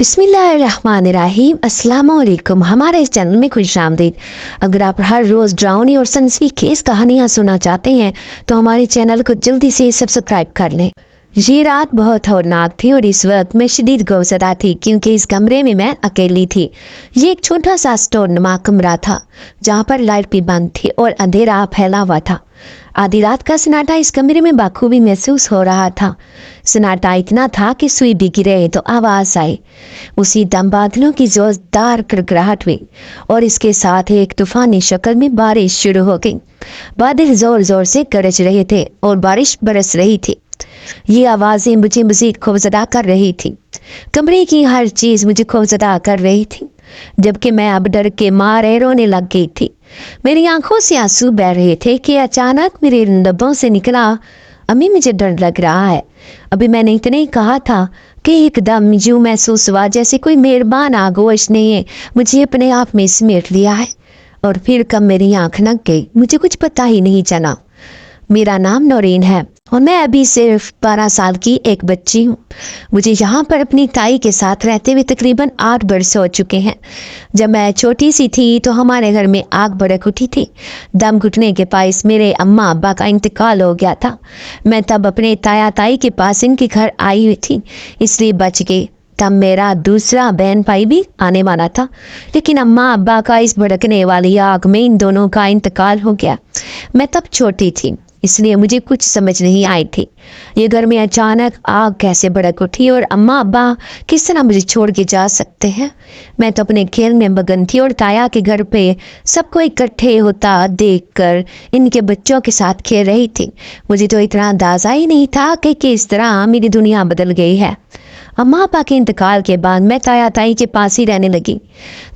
बिस्मिल्लाहिर्रहमानिर्रहीम। अस्सलाम वालेकुम। हमारे इस चैनल में खुश आमदीद। अगर आप हर रोज़ ड्राउनी और सनसनी खेज कहानियाँ सुनना चाहते हैं तो हमारे चैनल को जल्दी से सब्सक्राइब कर लें। ये रात बहुत हौलनाक थी और इस वक्त मैं शदीद गौसदा थी क्योंकि इस कमरे में मैं अकेली थी। ये एक छोटा सा स्टोर नुमा कमरा था जहाँ पर लाइट भी बंद थी और अंधेरा फैला हुआ था। आधी रात का सन्नाटा इस कमरे में बाखूबी महसूस हो रहा था। सन्नाटा इतना था कि सुई भी गिरे तो आवाज़ आई। उसी दम बादलों की जोरदार कड़कड़ाहट हुई और इसके साथ एक तूफानी शक्ल में बारिश शुरू हो गई। बादल जोर जोर से गरज रहे थे और बारिश बरस रही थी। ये आवाज़ें मुझे मज़ीद खौफजदा कर रही थी। कमरे की हर चीज़ मुझे खौफजदा कर रही थी, जबकि मैं अब डर के मारे रोने लग गई थी। मेरी आंखों से आंसू बह रहे थे कि अचानक मेरे लबों से निकला, अम्मी मुझे डर लग रहा है। अभी मैंने इतने ही कहा था कि एकदम यूं महसूस हुआ जैसे कोई मेहरबान आगोश ने मुझे अपने आप में समेट लिया है। और फिर कब मेरी आंख लग गई, मुझे कुछ पता ही नहीं चला। मेरा नाम नौरीन है और मैं अभी सिर्फ 12 साल की एक बच्ची हूँ। मुझे यहाँ पर अपनी ताई के साथ रहते हुए तकरीबन 8 बरस हो चुके हैं। जब मैं छोटी सी थी तो हमारे घर में आग भड़क उठी थी। दम घुटने के पास मेरे अम्मा अब्बा का इंतकाल हो गया था। मैं तब अपने ताया ताई के पास इनके घर आई हुई थी, इसलिए बच गई। तब मेरा दूसरा बहन भाई भी आने वाला था, लेकिन अम्मा अब्बा का इस भड़कने वाली आग में इन दोनों का इंतकाल हो गया। मैं तब छोटी थी, इसलिए मुझे कुछ समझ नहीं आई थी। ये घर में अचानक आग कैसे भड़क उठी और अम्मा अब्बा किस तरह मुझे छोड़ के जा सकते हैं। मैं तो अपने खेल में मगन थी और ताया के घर पे सबको इकट्ठे होता देखकर इनके बच्चों के साथ खेल रही थी। मुझे तो इतना अंदाजा ही नहीं था कि किस तरह मेरी दुनिया बदल गई है। अम्मा अब्बा के इंतकाल के बाद मैं ताया ताई के पास ही रहने लगी।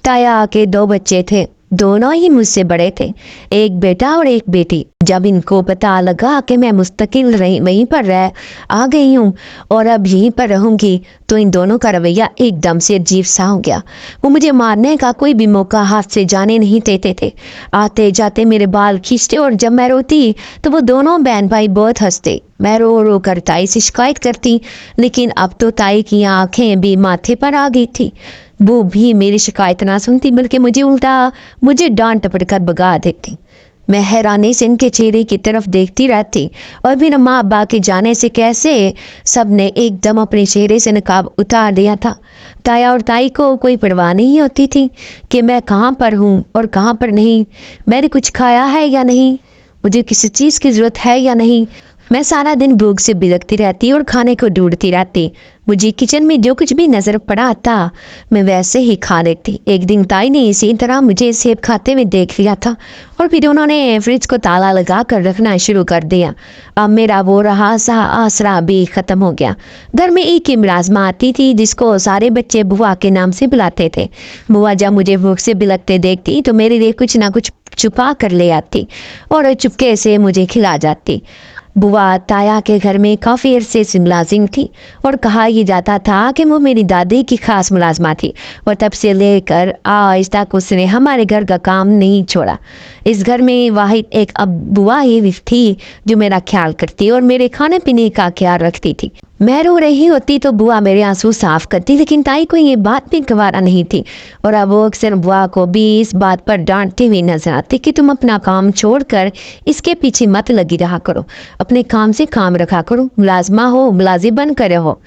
ताया के 2 बच्चे थे, दोनों ही मुझसे बड़े थे, एक बेटा और एक बेटी। जब इनको पता लगा कि मैं मुस्तकिल वहीं पर रह आ गई हूँ और अब यहीं पर रहूँगी, तो इन दोनों का रवैया एकदम से अजीब सा हो गया। वो मुझे मारने का कोई भी मौका हाथ से जाने नहीं देते थे। आते जाते मेरे बाल खींचते और जब मैं रोती तो वो दोनों बहन भाई बहुत हंसते। मैं रो रो कर ताई से शिकायत करती, लेकिन अब तो ताई की आंखें भी माथे पर आ गई थी। वो भी मेरी शिकायत ना सुनती, बल्कि मुझे डांट टपट कर भगा देती। मैं हैरानी से इनके चेहरे की तरफ देखती रहती और फिर अम्मा अब्बा के जाने से कैसे सब ने एकदम अपने चेहरे से नकाब उतार दिया था। ताया और ताई को कोई परवाह नहीं होती थी कि मैं कहाँ पर हूँ और कहाँ पर नहीं, मैंने कुछ खाया है या नहीं, मुझे किसी चीज़ की ज़रूरत है या नहीं। मैं सारा दिन भूख से बिलखती रहती और खाने को ढूंढती रहती। मुझे किचन में जो कुछ भी नजर पड़ा था मैं वैसे ही खा लेती। एक दिन ताई ने इसी तरह मुझे सेब खाते हुए देख लिया था और फिर उन्होंने फ्रिज को ताला लगा कर रखना शुरू कर दिया। अब मेरा वो रहा सा आसरा भी ख़त्म हो गया। घर में एक ही मुलाजमा आती थी जिसको सारे बच्चे बुआ के नाम से बुलाते थे। बुआ जब मुझे भूख से बिलखते देखती तो मेरे लिए कुछ ना कुछ छुपा कर ले आती और चुपके से मुझे खिला जाती। बुआ ताया के घर में काफ़ी अरसे से मुलाजिम थी और कहा यह जाता था कि वो मेरी दादी की खास मुलाजमा थी और तब से लेकर आज तक उसने हमारे घर का काम नहीं छोड़ा। इस घर में वाहिद एक अब बुआ ही थी जो मेरा ख्याल करती और मेरे खाने पीने का ख्याल रखती थी। मैं रो रही होती तो बुआ मेरे आंसू साफ करती, लेकिन ताई को ये बात भी गवारा नहीं थी और अब वो अक्सर बुआ को भी इस बात पर डांटती हुई नजर आती कि तुम अपना काम छोड़कर इसके पीछे मत लगी रहा करो, अपने काम से काम रखा करो, मुलाजमा हो मुलाजिम बन कर रहो।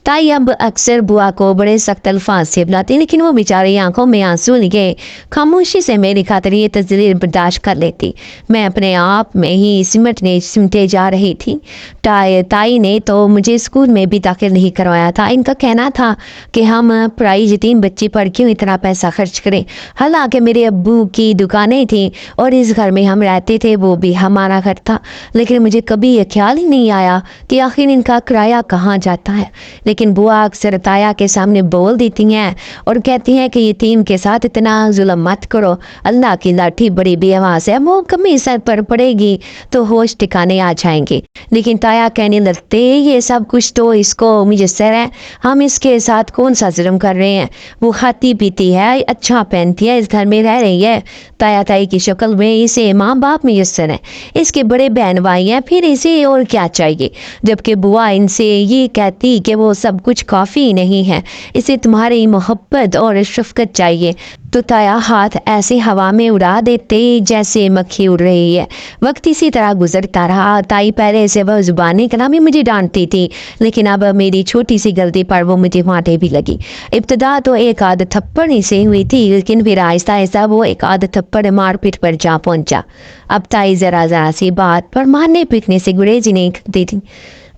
ताई अब अक्सर बुआ को बड़े सख्त अल्फाज से बुलाती, लेकिन वो बेचारी आंखों में आंसू लिए खामोशी से मेरी खातिर ये तजलील बर्दाश्त कर लेती। मैं अपने आप में ही सिमटे जा रही थी। ताई ने तो मुझे स्कूल में भी दाखिल नहीं करवाया था। इनका कहना था कि हम पराई यतीम बच्ची पर क्यों इतना पैसा खर्च करें, हालांकि मेरे अब्बू की दुकानें थी और इस घर में हम रहते थे, वो भी हमारा घर था। लेकिन मुझे कभी ये ख्याल ही नहीं आया कि आखिर इनका किराया कहाँ जाता है। लेकिन बुआ अक्सर ताया के सामने बोल देती हैं और कहती हैं कि यतीम के साथ इतना जुल्म मत करो, अल्लाह की लाठी बड़ी बेआवाज है, वो कमी सर पर पड़ेगी तो होश ठिकाने आ जाएंगे। लेकिन ताया कहने लगते ये सब कुछ तो इसको मुयस्सर है, हम इसके साथ कौन सा जुल्म कर रहे हैं, वो खाती पीती है, अच्छा पहनती है, इस घर में रह रही है। ताया ताई की शक्ल में इसे माँ बाप मुयस्सर है, इसके बड़े बहन भाई हैं, फिर इसे और क्या चाहिए। जबकि बुआ इनसे ये कहती कि वो سب کچھ کافی نہیں ہے، اسے تمہاری محبت اور شفقت چاہیے۔ تو تایا ہاتھ ایسے ہوا میں اڑا دیتے جیسے مکھی اڑ رہی ہے۔ وقت اسی طرح گزرتا رہا۔ تائی پہلے سے وہ زبانی کلامی مجھے ڈانٹتی تھی، لیکن اب میری چھوٹی سی غلطی پر وہ مجھے مارنے بھی لگی۔ ابتدا تو ایک آدھ تھپڑ سے ہوئی تھی، لیکن پھر آہستہ آہستہ وہ ایک آدھ تھپڑ مار پیٹ پر جا پہنچا۔ اب تائی ذرا سی بات پر مارنے پیٹنے سے گریز ہی نہیں کرتی تھی۔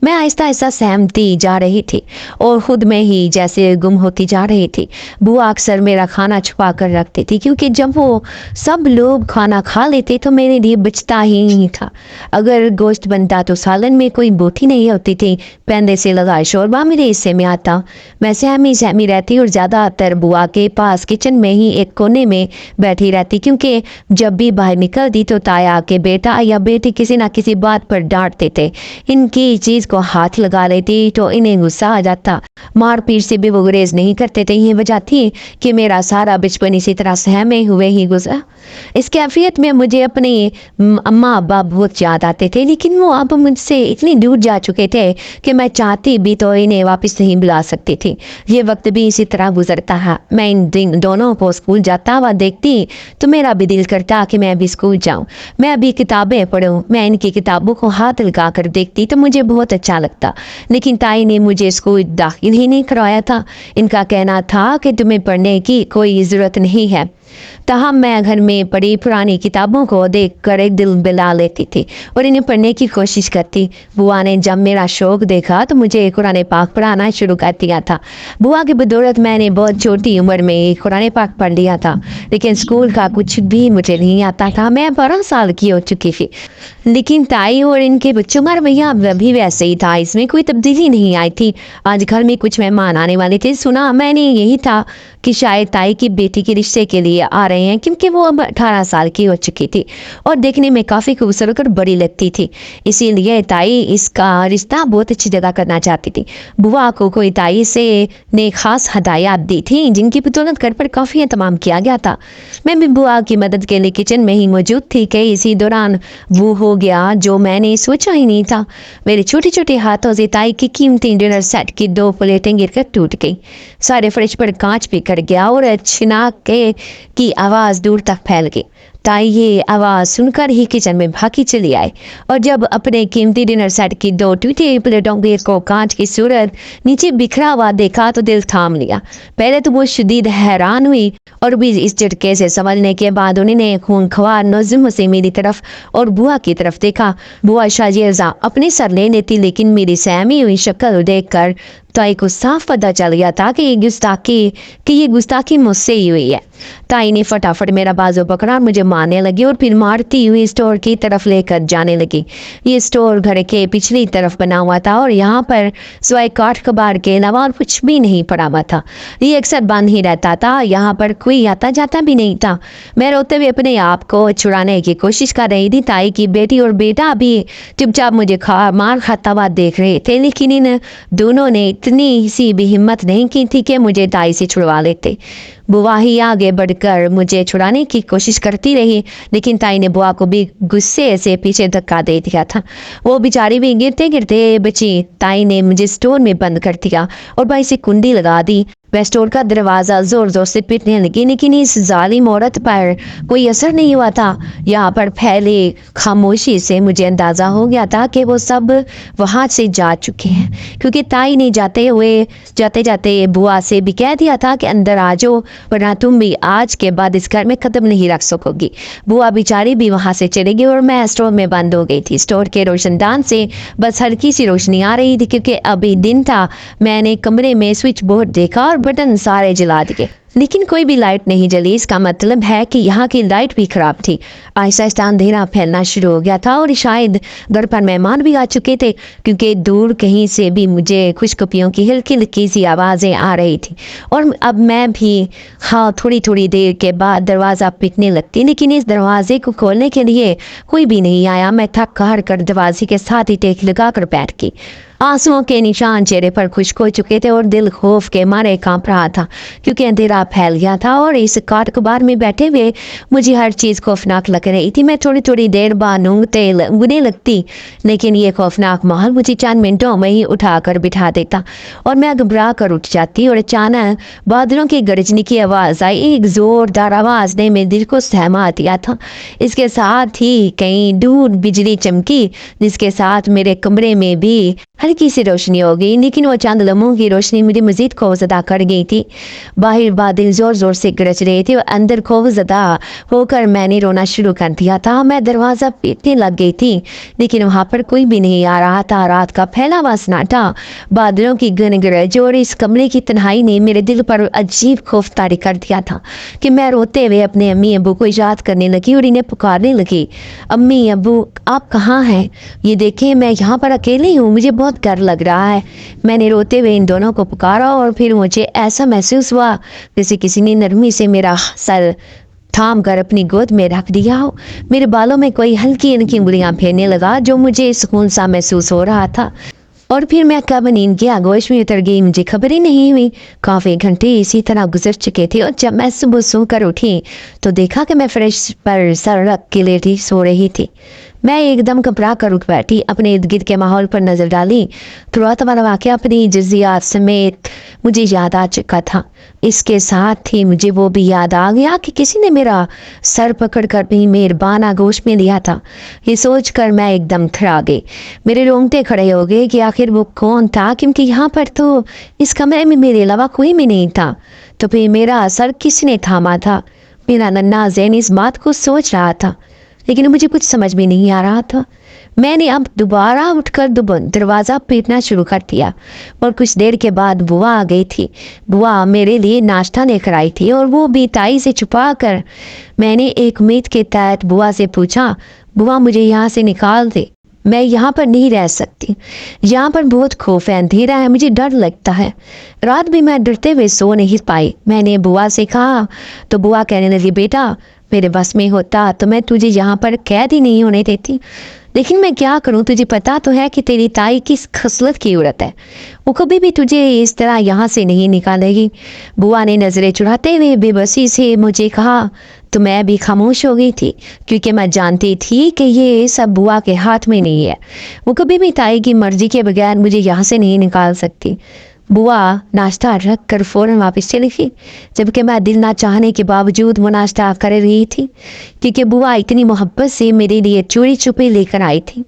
میں آہستہ آہستہ سہمتی جا رہی تھی اور خود میں ہی جیسے گم ہوتی جا رہی تھی۔ بوا اکثر میرا کھانا چھپا کر رکھتی تھی، کیونکہ جب وہ سب لوگ کھانا کھا لیتے تو میرے لیے بچتا ہی نہیں تھا۔ اگر گوشت بنتا تو سالن میں کوئی بوٹی نہیں ہوتی تھی، پہلے سے لگا شوربہ میرے حصے میں آتا۔ میں سہمی رہتی اور زیادہ تر بوا کے پاس کچن میں ہی ایک کونے میں بیٹھی رہتی، کیونکہ جب بھی باہر نکلتی تو تایا کے بیٹا یا بیٹی کسی نہ کسی بات پر ڈانٹتے تھے۔ ان کی چیز کو ہاتھ لگا لیتی تو انہیں غصہ آ جاتا۔ مار پیٹ سے بھی وہ گریز نہیں کرتے تھے۔ یہ وجہ تھی کہ میرا سارا بچپن اسی طرح سہمے ہوئے ہی گزرا۔ اس کیفیت میں مجھے اپنے اماں ابا بہت یاد آتے تھے، لیکن وہ اب مجھ سے اتنی دور جا چکے تھے کہ میں چاہتی بھی تو انہیں واپس نہیں بلا سکتی تھی۔ یہ وقت بھی اسی طرح گزرتا ہے۔ میں ان دونوں کو اسکول جاتا ہوا دیکھتی تو میرا بھی دل کرتا کہ میں بھی اسکول جاؤں، میں بھی کتابیں پڑھوں۔ میں ان کی کتابوں کو ہاتھ لگا کر دیکھتی تو مجھے بہت اچھا لگتا، لیکن تائی نے مجھے اسکول داخل ہی نہیں کروایا تھا۔ ان کا کہنا تھا کہ تمہیں پڑھنے کی کوئی ضرورت نہیں ہے۔ تاہم میں گھر میں پڑھی پرانی کتابوں کو دیکھ کر ایک دل بلا لیتی تھی اور انہیں پڑھنے کی کوشش کرتی۔ بوا نے جب میرا شوق دیکھا تو مجھے قرآن پاک پڑھانا شروع کر دیا تھا۔ بوا کی بدولت میں نے بہت چھوٹی عمر میں قرآن پاک پڑھ لیا تھا، لیکن اسکول کا کچھ بھی مجھے نہیں آتا تھا۔ میں 12 سال کی ہو چکی تھی، لیکن تائی اور ان کے بچوں کا رویہ بھی ویسے ہی تھا، اس میں کوئی تبدیلی نہیں آئی تھی۔ آج گھر میں کچھ مہمان آنے والے تھے، سنا میں نے یہی تھا کہ شاید تائی کی بیٹی کے رشتے کے لیے آ رہے ہیں، کیونکہ وہ اب 18 سال کی ہو چکی تھی اور دیکھنے میں کافی خوبصورت اور بڑی لگتی تھی۔ اسی لیے تائی اس کا رشتہ بہت اچھی جگہ کرنا چاہتی تھی۔ بوا کو کوئی تائی سے نے خاص ہدایات دی تھی، جن کی بدولت گھر پر کافی اہتمام کیا گیا تھا۔ میں بھی بوا کی مدد کے لیے کچن میں ہی موجود تھی کہ اسی دوران وہ ہو گیا جو میں نے سوچا ہی نہیں تھا۔ میرے چھوٹے چھوٹے ہاتھوں سے تائی کی قیمتی ڈنر سیٹ کی 2 پلیٹیں گر کر ٹوٹ گئی۔ سارے فرش پر کانچ بھی کٹ گیا اور چھناک کی آواز دور تک پھیل گئی۔ تائی یہ آواز سن کر ہی کچن میں بھاگی چلی آئے اور جب اپنے قیمتی ڈنر سیٹ کی 2 ٹوٹی پلیٹوں کو کانچ کی صورت نیچے بکھرا ہوا دیکھا تو دل تھام لیا۔ پہلے تو وہ شدید حیران ہوئی اور بھی اس جھٹکے سے سنبھلنے کے بعد انہوں نے خونخوار نظم سے میری طرف اور بوا کی طرف دیکھا۔ بوا شاجیزہ اپنے سر لے لیتی، لیکن میری سہمی ہوئی شکل دیکھ کر تائی کو صاف پتہ چل گیا تھا کہ یہ گستاخی مجھ سے ہی ہوئی ہے۔ تائی نے فٹافٹ میرا بازو پکڑا اور مجھے مارنے لگی اور پھر مارتی ہوئی اسٹور کی طرف لے کر جانے لگی۔ یہ اسٹور گھر کے پچھلی طرف بنا ہوا تھا اور یہاں پر سوائے کاٹ کباڑ کے علاوہ اور کچھ بھی نہیں پڑا ہوا تھا۔ یہ اکثر بند ہی رہتا تھا، یہاں پر کوئی آتا جاتا بھی نہیں تھا۔ میں روتے ہوئے اپنے آپ کو چھڑانے کی کوشش کر رہی تھی۔ تائی کی بیٹی اور بیٹا بھی چپ چاپ مجھے مار کھاتا ہوا دیکھ رہے تھے، لیکن ان دونوں نے اتنی سی بھی ہمت نہیں کی تھی کہ مجھے تائی سے چھڑوا لیتے۔ بوا ہی آگے بڑھ کر مجھے چھڑانے کی کوشش کرتی رہی، لیکن تائی نے بوا کو بھی غصے سے پیچھے دھکا دے دیا تھا۔ وہ بیچاری بھی گرتے گرتے بچی۔ تائی نے مجھے اسٹور میں بند کر دیا اور بھائی سے کنڈی لگا دی۔ وہ اسٹور کا دروازہ زور زور سے پیٹنے لگی، لیکن اس ظالم عورت پر کوئی اثر نہیں ہوا تھا۔ یہاں پر پھیلے خاموشی سے مجھے اندازہ ہو گیا تھا کہ وہ سب وہاں سے جا چکے ہیں، کیونکہ تائی نے جاتے جاتے بوا سے بھی کہہ دیا تھا کہ اندر آ جاؤ، ورنہ تم بھی آج کے بعد اس گھر میں قدم نہیں رکھ سکو گی۔ بوا بیچاری بھی وہاں سے چلے گئی اور میں اسٹور میں بند ہو گئی تھی۔ اسٹور کے روشن دان سے بس ہلکی سی روشنی آ رہی تھی، کیونکہ ابھی دن تھا۔ میں نے کمرے میں سوئچ بورڈ دیکھا اور بٹن سارے جلا دیے، لیکن کوئی بھی لائٹ نہیں جلی۔ اس کا مطلب ہے کہ یہاں کی لائٹ بھی خراب تھی۔ آہستہ آہستہ اندھیرا پھیلنا شروع ہو گیا تھا اور شاید گھر پر مہمان بھی آ چکے تھے، کیونکہ دور کہیں سے بھی مجھے خوشکپیوں کی ہلکی ہلکی سی آوازیں آ رہی تھی۔ اور اب میں بھی تھوڑی دیر کے بعد دروازہ پیٹنے لگتی، لیکن اس دروازے کو کھولنے کے لیے کوئی بھی نہیں آیا۔ میں تھک ہار کر دروازے کے ساتھ ہی ٹیک لگا کر بیٹھ گئی۔ आंसुओं के निशान चेहरे पर खुश्क हो चुके थे और दिल खौफ के मारे कांप रहा था, क्योंकि अंधेरा फैल गया था और इस काटकबार में बैठे हुए मुझे हर चीज़ खौफनाक लग रही थी। मैं थोड़ी थोड़ी देर बाद ऊँगने लगती, लेकिन ये खौफनाक माहौल मुझे चंद मिनटों में ही उठाकर बिठा देता और मैं घबरा कर उठ जाती। और अचानक बादलों की गरजने की आवाज़ आई। एक जोरदार आवाज़ ने मेरे दिल को सहमा दिया था। इसके साथ ही कहीं दूर बिजली चमकी, जिसके साथ मेरे कमरे में भी हल्की सी रोशनी हो गई, लेकिन वो चंद लम्हों की रोशनी मुझे मजीद खौफजदा कर गई थी। बाहर बादल जोर जोर से गरज रहे थे और अंदर खौफजदा होकर मैंने रोना शुरू कर दिया था। मैं दरवाज़ा पीटने लग गई थी, लेकिन वहाँ पर कोई भी नहीं आ रहा था। रात का फैला हुआ सन्नाटा, बादलों की गनगरज और इस कमरे की तन्हाई ने मेरे दिल पर अजीब खौफ तारी कर दिया था कि मैं रोते हुए अपने अम्मी अबू को याद करने लगी और इन्हें पुकारने लगी, अम्मी अबू आप कहाँ हैं? ये देखें, मैं यहाँ पर अकेली हूँ, मुझे बहुत डर लग रहा है। मैंने रोते हुए इन दोनों को पुकारा और फिर मुझे ऐसा महसूस हुआ जैसे किसी ने नरमी से मेरा सर थाम कर अपनी गोद में रख दिया हो। मेरे बालों में कोई हल्की हल्की उंगलियां फेरने लगा, जो मुझे सुकून सा महसूस हो रहा था। और फिर मैं कब नींद की आगोश में उतर गई, मुझे खबर ही नहीं हुई। काफ़ी घंटे इसी तरह गुजर चुके थे और जब मैं सुबह सोकर उठी तो देखा कि मैं फ्रेश पर सर रख के लेटी सो रही थी। मैं एकदम घबरा कर उठ बैठी, अपने इर्द गिर्द के माहौल पर नजर डाली। तुरंत वाला वाक़या अपनी जज़ियात समेत मुझे याद आ चुका था। इसके साथ ही मुझे वो भी याद आ गया कि किसी ने मेरा सर पकड़ कर अपनी मेहरबान आगोश में लिया था। ये सोचकर मैं एकदम थरा गई। मेरे रोंगटे खड़े हो गए कि आखिर वो कौन था, क्योंकि यहाँ पर तो इस कमरे में मेरे अलावा कोई भी नहीं था। तो फिर मेरा सर किसने थामा था? मेरा नन्हा ज़हन इस बात को सोच रहा था, लेकिन मुझे कुछ समझ में नहीं आ रहा था। मैंने अब दोबारा उठकर दरवाज़ा पीटना शुरू कर दिया और कुछ देर के बाद बुआ आ गई थी। बुआ मेरे लिए नाश्ता लेकर आई थी और वो भी ताई से छुपा कर। मैंने एक उम्मीद के तहत बुआ से पूछा, बुआ मुझे यहाँ से निकाल दे, मैं यहाँ पर नहीं रह सकती। यहाँ पर बहुत खौफ है, अंधेरा है, मुझे डर लगता है। रात भी मैं डरते हुए सो नहीं पाई। मैंने बुआ से कहा तो बुआ कहने लगी, बेटा मेरे बस में होता तो मैं तुझे यहाँ पर कैद ही नहीं होने देती, लेकिन मैं क्या करूँ, तुझे पता तो है कि तेरी ताई किस खसलत की औरत है, वो कभी भी तुझे इस तरह यहाँ से नहीं निकालेगी। बुआ ने नज़रें चुराते हुए बेबसी से मुझे कहा तो मैं भी खामोश हो गई थी, क्योंकि मैं जानती थी कि ये सब बुआ के हाथ में नहीं है। वो कभी भी ताई की मर्जी के बगैर मुझे यहाँ से नहीं निकाल सकती। बुआ नाश्ता रख कर फ़ौरन वापस चली गई, जबकि मैं दिल ना चाहने के बावजूद वो नाश्ता कर रही थी, क्योंकि बुआ इतनी मोहब्बत से मेरे लिए चोरी छुपे लेकर आई थी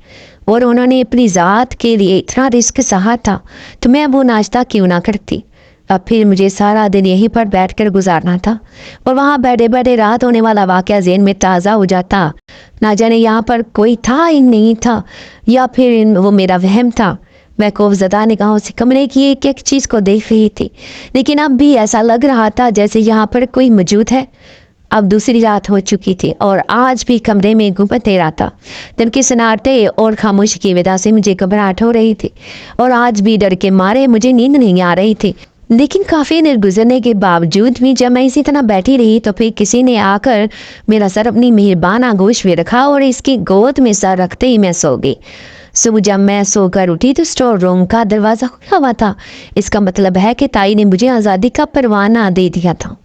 और उन्होंने अपनी ज़ात के लिए इतना रिस्क सहा था, तो मैं वो नाश्ता क्यों ना करती। अब फिर मुझे सारा दिन यहीं पर बैठकर गुजारना था और वहाँ बैठे बैठे रात होने वाला वाक़या ज़हन में ताज़ा हो जाता। ना जाने यहाँ पर कोई था ही नहीं था, या फिर वो मेरा वहम था। मैं खौफज़दा निगाहों से कमरे की एक एक चीज़ को देख रही थी, लेकिन अब भी ऐसा लग रहा था जैसे यहाँ पर कोई मौजूद है। अब दूसरी रात हो चुकी थी और आज भी कमरे में गुंबद रहा था। दिन के सन्नाटे और खामोशी की वजह से मुझे घबराहट हो रही थी और आज भी डर के मारे मुझे नींद नहीं आ रही थी। लेकिन काफ़ी देर गुजरने के बावजूद भी जब मैं इसी तरह बैठी रही तो फिर किसी ने आकर मेरा सर अपनी मेहरबान आगोश में रखा और इसकी गोद में सर रखते ही मैं सो गई। सुबह जब मैं सोकर उठी तो स्टोर रूम का दरवाज़ा खुला हुआ था। इसका मतलब है कि ताई ने मुझे आज़ादी का परवाना दे दिया था।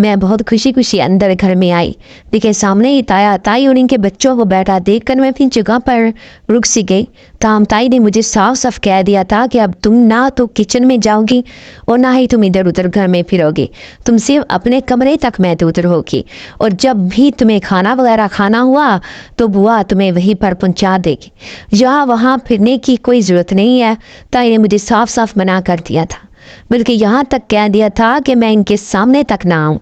मैं बहुत खुशी खुशी अंदर घर में आई, देखिए सामने ही ताई और इनके बच्चों को बैठा देखकर मैं अपनी जगह पर रुक सी गई। ताम ताई ने मुझे साफ साफ कह दिया था कि अब तुम ना तो किचन में जाओगी और ना ही तुम इधर उधर घर में फिरोगी, तुम सिर्फ अपने कमरे तक महदूद होगी और जब भी तुम्हें खाना वगैरह खाना हुआ तो बुआ तुम्हें वहीं पर पहुंचा देगी, यहाँ वहाँ फिरने की कोई ज़रूरत नहीं है। ताई ने मुझे साफ साफ मना कर दिया था, बल्कि यहाँ तक कह दिया था कि मैं इनके सामने तक ना आऊँ।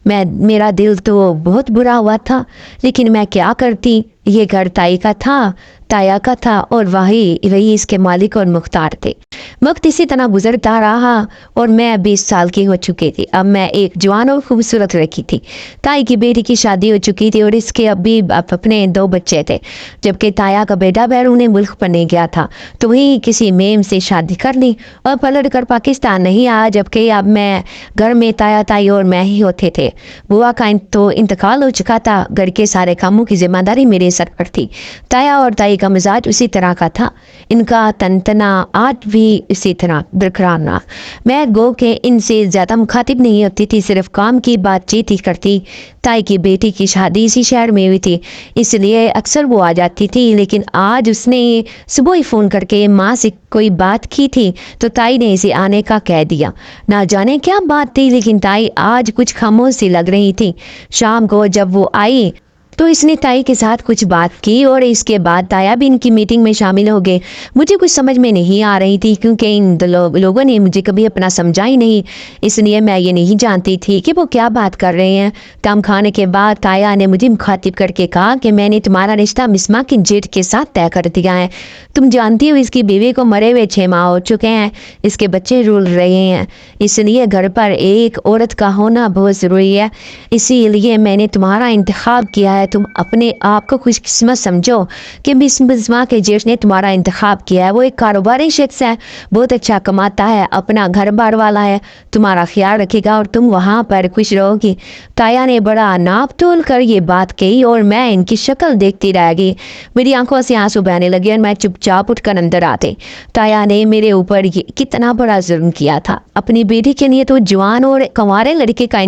मेरा दिल तो बहुत बुरा हुआ था, लेकिन मैं क्या करती, ये घर ताई का था, ताया का था और वही इसके मालिक और मुख्तार थे। वक्त इसी तरह गुजरता रहा और मैं 20 साल की हो चुकी थी। अब मैं एक जवान और खूबसूरत लड़की थी। ताई की बेटी की शादी हो चुकी थी और इसके अभी अपने 2 बच्चे थे, जबकि ताया का बेटा बैरून मुल्क पढ़ने गया था तो वही किसी मेम से शादी कर ली और पलट कर पाकिस्तान नहीं आया, जबकि अब मैं घर में ताया ताई और मैं ही होते थे। बुआ का तो इंतकाल हो चुका था, घर के सारे कामों की जिम्मेदारी मेरे सर पर थी। ताया और ताई کا مزاج اسی طرح کا تھا، ان کا تنتنا آج بھی اسی طرح برقرار رہا۔ میں گو کہ ان سے زیادہ مخاطب نہیں ہوتی تھی، صرف کام کی بات چیت ہی کرتی۔ تائی کی بیٹی کی شادی اسی شہر میں ہوئی تھی، اس لیے اکثر وہ آ جاتی تھی، لیکن آج اس نے صبح ہی فون کر کے ماں سے کوئی بات کی تھی تو تائی نے اسے آنے کا کہہ دیا۔ نہ جانے کیا بات تھی، لیکن تائی آج کچھ خاموش سی لگ رہی تھی۔ شام کو جب وہ آئی تو اس نے تائی کے ساتھ کچھ بات کی اور اس کے بعد تایا بھی ان کی میٹنگ میں شامل ہو گئے۔ مجھے کچھ سمجھ میں نہیں آ رہی تھی کیونکہ ان لوگوں نے مجھے کبھی اپنا سمجھا ہی نہیں، اس لیے میں یہ نہیں جانتی تھی کہ وہ کیا بات کر رہے ہیں۔ کام کھانے کے بعد تایا نے مجھے مخاطب کر کے کہا کہ میں نے تمہارا رشتہ مسما کے جیٹ کے ساتھ طے کر دیا ہے۔ تم جانتی ہو اس کی بیوی کو مرے ہوئے 6 ماہ ہو چکے ہیں، اس کے بچے رول رہے ہیں، اس لیے گھر پر ایک عورت کا ہونا بہت ضروری ہے۔ اسی لیے میں نے تمہارا انتخاب کیا ہے۔ تم اپنے آپ کو خوش قسمت سمجھو کہ مسما کے جیٹ نے تمہارا انتخاب کیا ہے۔ وہ ایک کاروباری شخص ہے، بہت اچھا کماتا ہے، اپنا گھر بار والا ہے، تمہارا خیال رکھے گا اور تم وہاں پر خوش رہو گی۔ تایا نے بڑا ناپ تول کر یہ بات کہی اور میں ان کی شکل دیکھتی رہ گئی۔ میری آنکھوں سے آنسو بہنے لگے اور میں چپ چاپ اٹھ کر اندر آتے۔ تایا نے میرے اوپر کتنا بڑا ظلم کیا تھا۔ اپنی بیٹی کے لیے تو جوان اور کنوارے لڑکے کا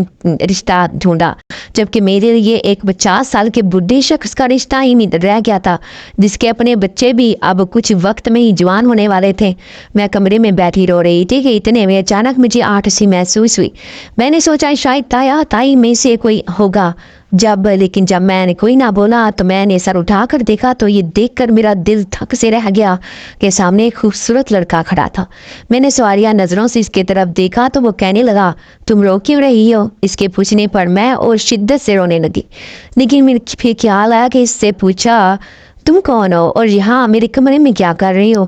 رشتہ ڈھونڈا، جبکہ میرے لیے ایک 50 سال کے بڈھے شخص کا رشتہ ہی رہ گیا تھا، جس کے اپنے بچے بھی اب کچھ وقت میں ہی جوان ہونے والے تھے۔ میں کمرے میں بیٹھی رو رہی تھی کہ اتنے میں اچانک مجھے آہٹ سی محسوس ہوئی۔ میں نے سوچا شاید تائی میں سے کوئی ہوگا، لیکن جب میں نے کوئی نہ بولا تو میں نے سر اٹھا کر دیکھا تو یہ دیکھ کر میرا دل تھک سے رہ گیا کہ سامنے ایک خوبصورت لڑکا کھڑا تھا۔ میں نے سواریہ نظروں سے اس کی طرف دیکھا تو وہ کہنے لگا، تم رو کیوں رہی ہو؟ اس کے پوچھنے پر میں اور شدت سے رونے لگی، لیکن میرے پھر خیال آیا کہ اس سے پوچھا، تم کون ہو اور یہاں میرے کمرے میں کیا کر رہی ہو؟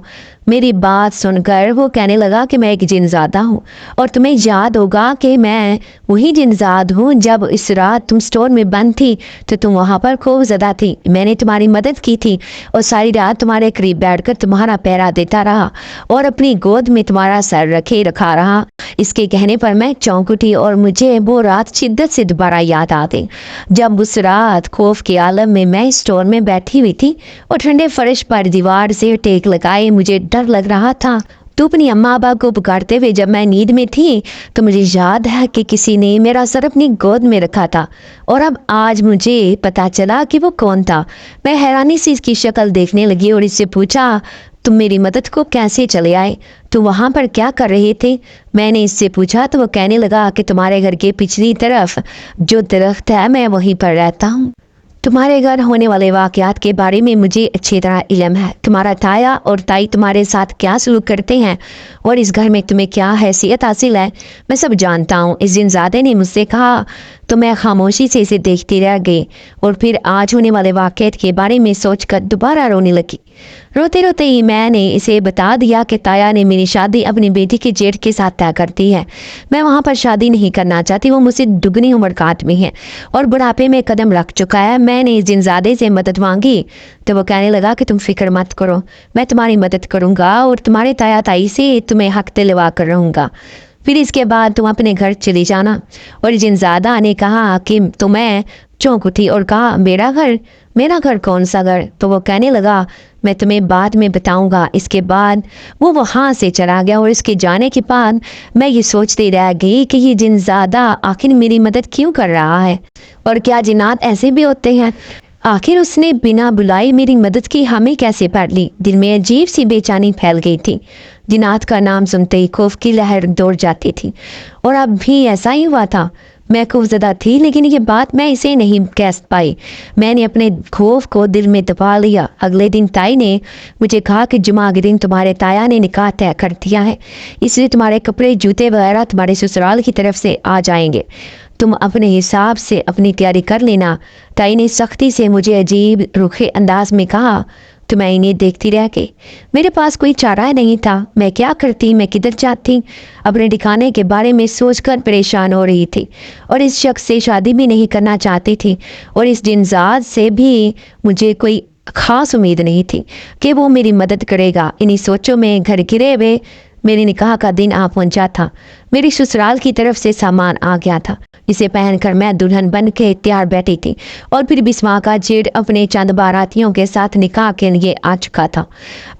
میری بات سن کر وہ کہنے لگا کہ میں ایک جنزادہ ہوں، اور تمہیں یاد ہوگا کہ میں وہی جنزاد ہوں جب اس رات تم سٹور میں بند تھی تو تم وہاں پر خوف زدہ تھی۔ میں نے تمہاری مدد کی تھی اور ساری رات تمہارے قریب بیٹھ کر تمہارا پہرا دیتا رہا اور اپنی گود میں تمہارا سر رکھا رہا۔ اس کے کہنے پر میں چونک اٹھی اور مجھے وہ رات شدت سے دوبارہ یاد آتی جب اس رات خوف کے عالم میں سٹور میں بیٹھی ہوئی تھی اور ٹھنڈے فرش پر دیوار سے ٹیک لگائے مجھے ڈر لگ رہا تھا۔ تو اپنی اماں ابا کو پکارتے ہوئے جب میں نیند میں تھی تو مجھے یاد ہے کہ کسی نے میرا سر اپنی گود میں رکھا تھا، اور اب آج مجھے پتا چلا کہ وہ کون تھا۔ میں حیرانی سے اس کی شکل دیکھنے لگی اور اس سے پوچھا، تم میری مدد کو کیسے چلے آئے؟ تو وہاں پر کیا کر رہے تھے؟ میں نے اس سے پوچھا تو وہ کہنے لگا کہ تمہارے گھر کے پچھلی طرف جو درخت ہے میں وہیں پر رہتا ہوں۔ تمہارے گھر ہونے والے واقعات کے بارے میں مجھے اچھی طرح علم ہے، تمہارا تایا اور تائی تمہارے ساتھ کیا سلوک کرتے ہیں اور اس گھر میں تمہیں کیا حیثیت حاصل ہے، میں سب جانتا ہوں۔ اس جنزادے نے مجھ سے کہا تو میں خاموشی سے اسے دیکھتی رہ گئی اور پھر آج ہونے والے واقعات کے بارے میں سوچ کر دوبارہ رونے لگی۔ روتے روتے ہی میں نے اسے بتا دیا کہ تایا نے میری شادی اپنی بیٹی کے جیٹ کے ساتھ طے کر دی ہے۔ میں وہاں پر شادی نہیں کرنا چاہتی، وہ مجھ سے دگنی عمر کا آدمی ہے اور بڑھاپے میں قدم رکھ چکا ہے۔ میں نے جنزادے سے مدد مانگی تو وہ کہنے لگا کہ تم فکر مت کرو، میں تمہاری مدد کروں گا اور تمہارے تایا تائی سے تمہیں حق دلوا کر رہوں گا، پھر اس کے بعد تم اپنے گھر چلی جانا۔ اور جنزادہ نے کہا کہ تو میں چونک اٹھی اور کہا، میرا گھر کون سا گھر؟ تو وہ کہنے لگا، میں تمہیں بعد میں بتاؤں گا۔ اس کے بعد وہ وہاں سے چلا گیا اور اس کے جانے کے بعد میں یہ سوچتی رہ گئی کہ یہ جنزادہ آخر میری مدد کیوں کر رہا ہے، اور کیا جنات ایسے بھی ہوتے ہیں؟ آخر اس نے بنا بلائی میری مدد کی ہمیں کیسے پڑھ لی؟ دل میں عجیب سی بے چینی پھیل گئی تھی۔ جنات کا نام سنتے ہی خوف کی لہر دوڑ جاتی تھی، اور اب بھی ایسا ہی ہوا تھا۔ میں خوف زدہ تھی، لیکن یہ بات میں اسے نہیں کہہ پائی۔ میں نے اپنے خوف کو دل میں دبا لیا۔ اگلے دن تائی نے مجھے کہا کہ جمعہ کے دن تمہارے تایا نے نکاح طے کر دیا ہے، اس لیے تمہارے کپڑے جوتے وغیرہ تمہارے سسرال کی طرف سے آ جائیں گے، تم اپنے حساب سے اپنی تیاری کر لینا۔ تائی نے سختی سے مجھے عجیب روکھے انداز میں کہا تو میں انہیں دیکھتی رہ گئی۔ میرے پاس کوئی چارہ نہیں تھا، میں کیا کرتی، میں کدھر جاتی؟ اپنے ٹھکانے کے بارے میں سوچ کر پریشان ہو رہی تھی، اور اس شخص سے شادی بھی نہیں کرنا چاہتی تھی، اور اس جنزاد سے بھی مجھے کوئی خاص امید نہیں تھی کہ وہ میری مدد کرے گا۔ انہی سوچوں میں گھر گرے ہوئے میرے نکاح کا دن آ پہنچا تھا۔ میری سسرال کی طرف سے سامان آ گیا تھا۔ इसे पहनकर मैं दुल्हन बन के तैयार बैठी थी और फिर बिस्मा का जेठ अपने चंद बारातियों के साथ निकाह के लिए आ चुका था।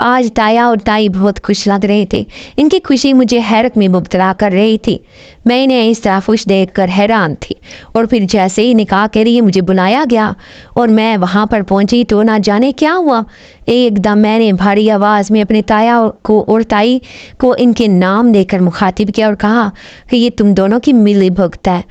आज ताया और ताई बहुत खुश लग रहे थे। इनकी खुशी मुझे हैरत में मुब्तला कर रही थी। मैं इन्हें इस तरह खुश देखकर हैरान थी। और फिर जैसे ही निकाह के लिए मुझे बुलाया गया और मैं वहाँ पर पहुँची तो ना जाने क्या हुआ, एकदम मैंने भारी आवाज़ में अपने ताया को और ताई को इनके नाम लेकर मुखातिब किया और कहा कि ये तुम दोनों की मिली भगत है।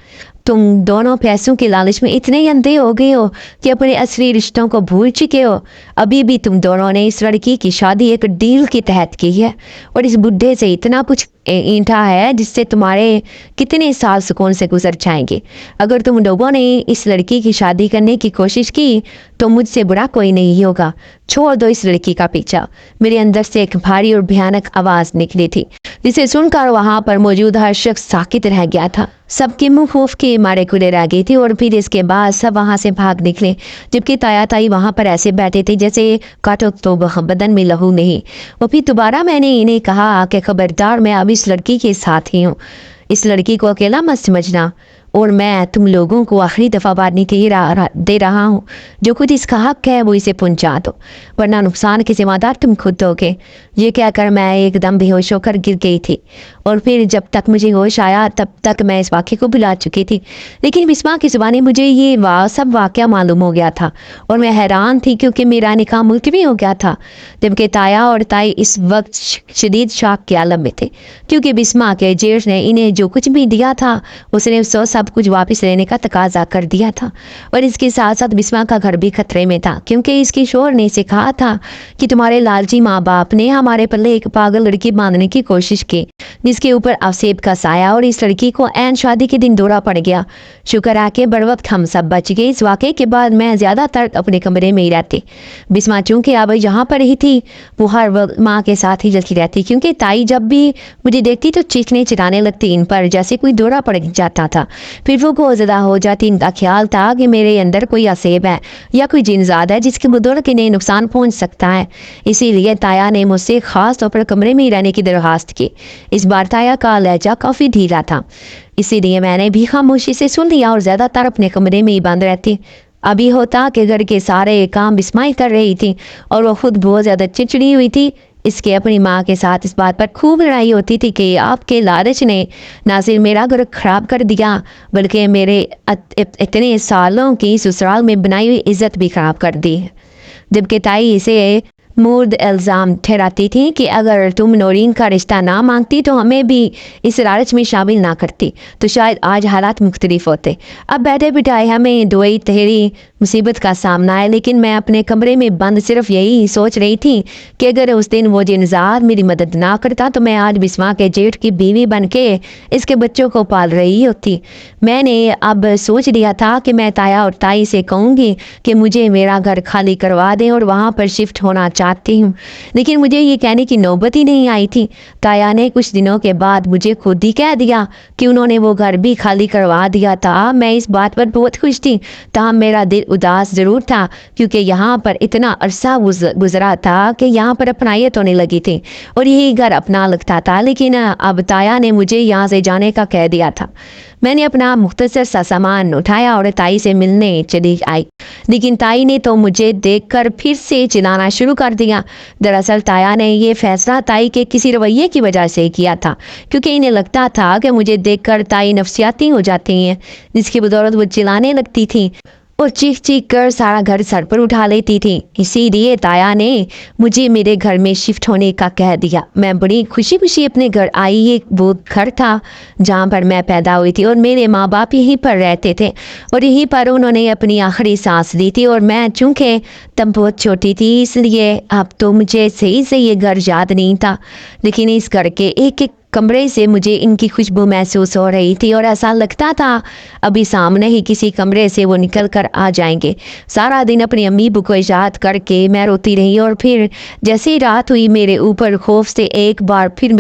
तुम दोनों पैसों के लालच में इतने अंधे हो गए हो कि अपने असली रिश्तों को भूल चुके हो। अभी भी तुम दोनों ने इस लड़की की शादी एक डील के तहत की है और इस बुढ़े से इतना कुछ ईंटा है जिससे तुम्हारे कितने साल सुकून से गुजर जाएंगे। अगर तुम लोगों ने इस लड़की की शादी करने की कोशिश की तो मुझसे बुरा कोई नहीं होगा। छोड़ दो इस लड़की का पीछा। मेरे अंदर से एक भारी और भयानक आवाज़ निकली थी जिसे सुनकर वहाँ पर मौजूद हर शख्स साकित रह गया था। सबके मुंह खौफ के मारे खुले रह गई थी और फिर इसके बाद सब वहाँ से भाग निकले, जबकि ताया ताई वहाँ पर ऐसे बैठे थे जैसे काटो तो बदन में लहू नहीं। और फिर दोबारा मैंने इन्हें कहा कि खबरदार, मैं अब इस लड़की के साथ ही हूँ। इस लड़की को अकेला मत समझना और मैं तुम लोगों को आखिरी दफ़ा बांटने के दे रहा हूँ। जो कुछ इसका हक है वो इसे पहुँचा दो, वरना नुकसान के जिम्मेदार तुम खुद होगे। ये कहकर मैं एकदम बेहोश होकर गिर गई थी और फिर जब तक मुझे होश आया तब तक मैं इस वाक़े को भुला चुकी थी। लेकिन बिस्मा की ज़ुबानी मुझे ये सब वाक़या मालूम हो गया था और मैं हैरान थी क्योंकि मेरा निकाह मुलतवी हो गया था, जबकि ताया और ताई इस वक्त शदीद शौक के आलम में थे क्योंकि बिस्मा के जेठ ने इन्हें जो कुछ भी दिया था उसने उससे सब कुछ वापस लेने का तकाजा कर दिया था। और इसके साथ साथ बिस्मा का घर भी खतरे में था क्योंकि इसकी शोहर ने इसे कहा था कि तुम्हारे लालची माँ बाप ने हमारे पल्ले एक पागल लड़की बांधने की कोशिश की जिसके ऊपर अवसेब का साया, और इस लड़की को ऐन शादी के दिन दौरा पड़ गया। शुक्र है कि बर वक्त हम सब बच गए। इस वाक़े के बाद मैं ज़्यादातर अपने कमरे में ही रहती। बिस्मा चूँकि अब यहाँ पर ही थी, वो हर वक्त माँ के साथ ही जलती रहती क्योंकि ताई जब भी मुझे देखती तो चीखने चिल्लाने लगती इन पर जैसे कोई दौरा पड़ जाता था। फिर वो गौज़दा हो जाती। इनका ख्याल था कि मेरे अंदर कोई असेब है या कोई जिनजाद है जिसके बुजुर्ग इन्हें नुकसान पहुँच सकता है। इसीलिए ताया ने मुझसे ख़ास तौर पर कमरे में ही रहने की दरख्वास्त की। इस बार ताया का लहजा काफ़ी ढीला था, इसीलिए मैंने भी खामोशी से सुन लिया और ज़्यादातर अपने कमरे में ही बंद रहती। अभी होता कि घर के सारे काम बिस्मा कर रही थी और वो खुद बहुत ज़्यादा चिड़चिड़ी हुई थी। इसके अपनी माँ के साथ इस बात पर खूब लड़ाई होती थी कि आपके लालच ने ना सिर्फ मेरा घर खराब कर दिया बल्कि मेरे इतने सालों की ससुराल में बनाई हुई इज्जत भी खराब कर दी। जबकि ताई इसे मुर्द इल्ज़ाम ठहराती थी कि अगर तुम नौरीन का रिश्ता ना मांगती तो हमें भी इस लालच में शामिल ना करती तो शायद आज हालात मुख्तलिफ होते। अब बैठे बिठाए हमें दुई तहरी मुसीबत का सामना है, लेकिन मैं अपने कमरे में बंद सिर्फ यही सोच रही थी कि अगर उस दिन वो जिनजार मेरी मदद ना करता तो मैं आज बिस्मा के जेठ की बीवी बन के इसके बच्चों को पाल रही होती। मैंने अब सोच लिया था कि मैं ताया और ताई से कहूँगी कि मुझे मेरा घर खाली करवा दें और वहाँ पर शिफ्ट होना चाहती हूँ, लेकिन मुझे ये कहने की नौबत ही नहीं आई थी। ताया ने कुछ दिनों के बाद मुझे खुद ही कह दिया कि उन्होंने वो घर भी खाली करवा दिया था। मैं इस बात पर बहुत खुश थी, ताहम मेरा दिल उदास ज़रूर था क्योंकि यहाँ पर इतना अरसा गुजरा था कि यहाँ पर अपनायत होने लगी थी और यही घर अपना लगता था। लेकिन अब ताया ने मुझे यहाँ से जाने का कह दिया था। मैंने अपना मुख्तसर सा सामान उठाया और ताई से मिलने चली आई, लेकिन ताई ने तो मुझे देखकर फिर से चिल्लाना शुरू कर दिया। दरअसल ताया ने ये फैसला ताई के किसी रवैये की वजह से किया था क्योंकि इन्हें लगता था कि मुझे देखकर ताई नफसियाती हो जाती हैं, जिसकी बदौलत वो चिल्लाने लगती थी और चीख चीख कर सारा घर सर पर उठा लेती थी। इसीलिए ताया ने मुझे मेरे घर में शिफ्ट होने का कह दिया। मैं बड़ी खुशी खुशी अपने घर आई। ये वो घर था जहाँ पर मैं पैदा हुई थी और मेरे माँ बाप यहीं पर रहते थे और यहीं पर उन्होंने अपनी आखिरी सांस ली थी। और मैं चूँकि तब बहुत छोटी थी इसलिए अब तो मुझे सही से ये घर याद नहीं था, लेकिन इस घर के एक एक कमरे से मुझे इनकी खुशबू महसूस हो रही थी और ऐसा लगता था अभी सामने ही किसी कमरे से वो निकल कर आ जाएंगे। सारा दिन अपनी अम्मी को याद करके मैं रोती रही और फिर जैसे ही रात हुई मेरे ऊपर खौफ से एक बार फिर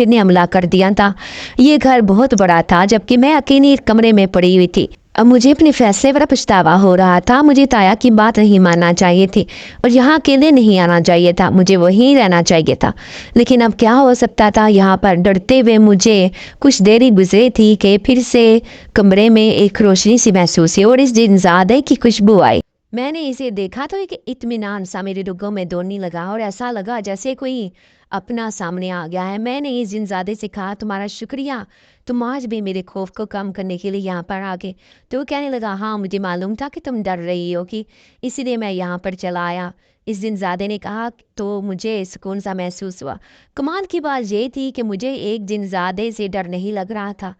ने हमला कर दिया था। ये घर बहुत बड़ा था जबकि मैं अकेली कमरे में पड़ी हुई थी। अब मुझे अपने फैसले पर पछतावा हो रहा था। मुझे ताया की बात नहीं मानना चाहिए थी और यहाँ अकेले नहीं आना चाहिए था, मुझे वहीं रहना चाहिए था। लेकिन अब क्या हो सकता था, यहाँ पर डरते हुए मुझे कुछ देर ही गुजरी थी कि फिर से कमरे में एक रोशनी सी महसूस हुई और इस जिनजादे की खुशबू आई। मैंने इसे देखा तो एक इत्मीनान सा मेरे रुगों में दौड़ने लगा और ऐसा लगा जैसे कोई अपना सामने आ गया है। मैंने इस जिनजादे से कहा, तुम्हारा शुक्रिया, तुम आज भी मेरे खौफ को कम करने के लिए यहाँ पर आ गए। तो वो कहने लगा, हाँ मुझे मालूम था कि तुम डर रही हो कि इसीलिए मैं यहाँ पर चला आया। इस जिनजादे ने कहा तो मुझे सुकून सा महसूस हुआ। कमाल की बात ये थी कि मुझे एक जिनजादे से डर नहीं लग रहा था,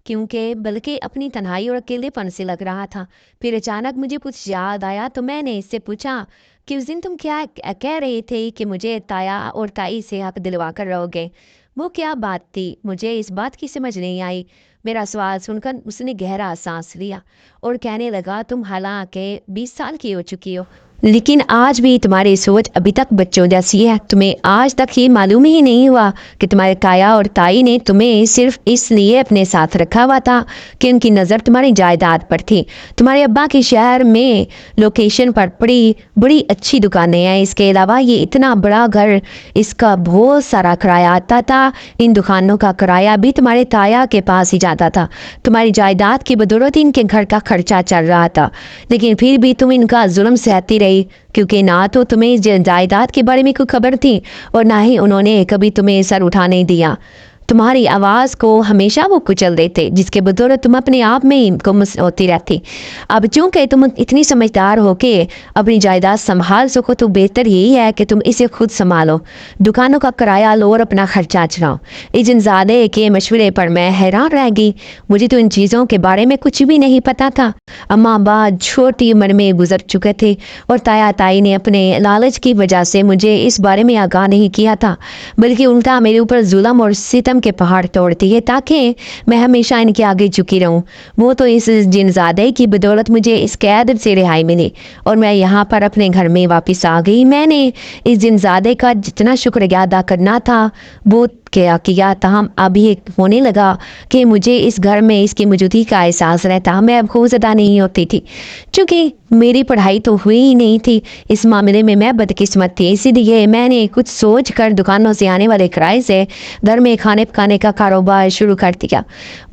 क्योंकि बल्कि अपनी तन्हाई और अकेलेपन से लग रहा था। फिर अचानक मुझे कुछ याद आया तो मैंने इससे पूछा कि उस दिन तुम क्या कह रहे थे कि मुझे ताया और ताई से हक दिलवा कर रहोगे। वो क्या बात थी, मुझे इस बात की समझ नहीं आई। मेरा सवाल सुनकर उसने गहरा सांस लिया और कहने लगा, तुम हालांकि 20 साल की हो चुकी हो, लेकिन आज भी तुम्हारी सोच अभी तक बच्चों जैसी है। तुम्हें आज तक ये मालूम ही नहीं हुआ कि तुम्हारे ताया और ताई ने तुम्हें सिर्फ इसलिए अपने साथ रखा हुआ था कि उनकी नज़र तुम्हारी जायदाद पर थी। तुम्हारे अब्बा के शहर में लोकेशन पर बड़ी अच्छी दुकानें हैं। इसके अलावा ये इतना बड़ा घर, इसका बहुत सारा किराया आता था। इन दुकानों का किराया भी तुम्हारे ताया के पास ही जाता था। तुम्हारी जायदाद की बदौलत इनके घर का खर्चा चल रहा था, लेकिन फिर भी तुम इनका जुल्म सहती रही, क्योंकि ना तो तुम्हें जायदाद के बारे में कोई खबर थी और ना ही उन्होंने कभी तुम्हें सर उठाने दिया। तुम्हारी आवाज़ को हमेशा वो कुचल देते, जिसके बदौलत तुम अपने आप में ही गुमस होती रहती। अब चूंकि तुम इतनी समझदार हो के अपनी जायदाद संभाल सको तो बेहतर यही है कि तुम इसे खुद संभालो, दुकानों का किराया लो और अपना खर्चा चलाओ। इस जिनजादे के मशवरे पर मैं हैरान रह गई। मुझे तो इन चीज़ों के बारे में कुछ भी नहीं पता था। अम्मा अब्बा छोटी उम्र में गुजर चुके थे और ताया ताई ने अपने लालच की वजह से मुझे इस बारे में आगाह नहीं किया था, बल्कि उल्टा मेरे ऊपर जुल्म और सितम के पहाड़ तोड़ती है ताकि मैं हमेशा इनके आगे झुकी रहूं। वो तो इस जिनजादे की बदौलत मुझे इस कैद से रिहाई मिली और मैं यहाँ पर अपने घर में वापस आ गई। मैंने इस जिनजादे का जितना शुक्रिया अदा करना था वो क्या किया, तहम अभी होने लगा कि मुझे इस घर में इसकी मौजूदगी का एहसास रहता। मैं अब खौफजदा नहीं होती थी, क्योंकि मेरी पढ़ाई तो हुई ही नहीं थी। इस मामले में मैं बदकिस्मत थी, इसीलिए मैंने कुछ सोच कर दुकानों से आने वाले किराए से घर में खाने पकाने का कारोबार शुरू कर दिया।